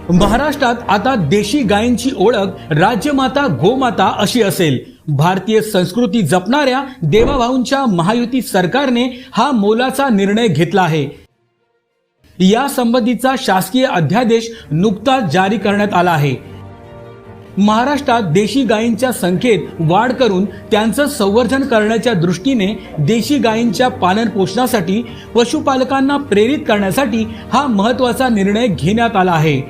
महाराष्ट्रात आता देशी गायींची ओळख राज्यमाता गोमाता अशी असेल। भारतीय संस्कृती जपणाऱ्या देवाभाऊंच्या महायुती सरकारने हा मोलाचा निर्णय घेतला आहे। या संबंधीचा शासकीय अध्यादेश नुकताच जारी करण्यात आला आहे। महाराष्ट्रात देशी गायींच्या संख्येत वाढ करून त्यांचं संवर्धन करण्याच्या दृष्टीने देशी गायींच्या पालन पोषणासाठी पशुपालकांना प्रेरित करण्यासाठी हा महत्त्वाचा निर्णय घेण्यात आला आहे।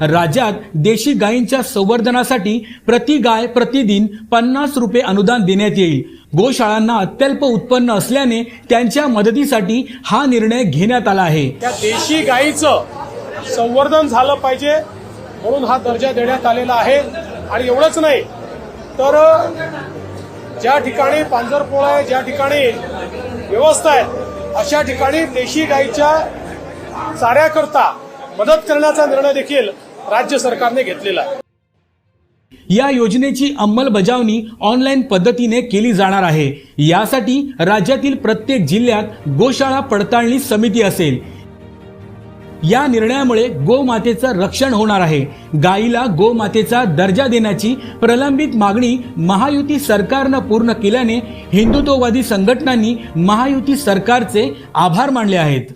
राज्यात देशी गायींच्या संवर्धनासाठी प्रति गाय प्रतिदिन 50 रुपये अनुदान देण्यात येईल। गोशाळांना अत्यल्प उत्पन्न असल्याने त्यांच्या मदतीसाठी हा निर्णय घेण्यात आला आहे। त्या देशी गायीचं संवर्धन झालं पाहिजे म्हणून हा दर्जा देण्यात आलेला आहे। आणि एवढंच नाही तर ज्या ठिकाणी पांजरपोळ आहे, ज्या ठिकाणी व्यवस्था आहे, अशा ठिकाणी देशी गायीच्या चाऱ्याकरता मदत करण्याचा निर्णय देखील राज्य सरकारने घेतलेला आहे। या योजनेची अंमलबजावणी ऑनलाईन पद्धतीने केली जाणार आहे। यासाठी राज्यातील प्रत्येक जिल्ह्यात गोशाळा पडताळणी समिती असेल। या निर्णयामुळे गोमातेचं रक्षण होणार आहे। गायीला गोमातेचा दर्जा देण्याची प्रलंबित मागणी महायुती सरकारनं पूर्ण केल्याने हिंदुत्ववादी संघटनांनी महायुती सरकारचे आभार मानले आहेत।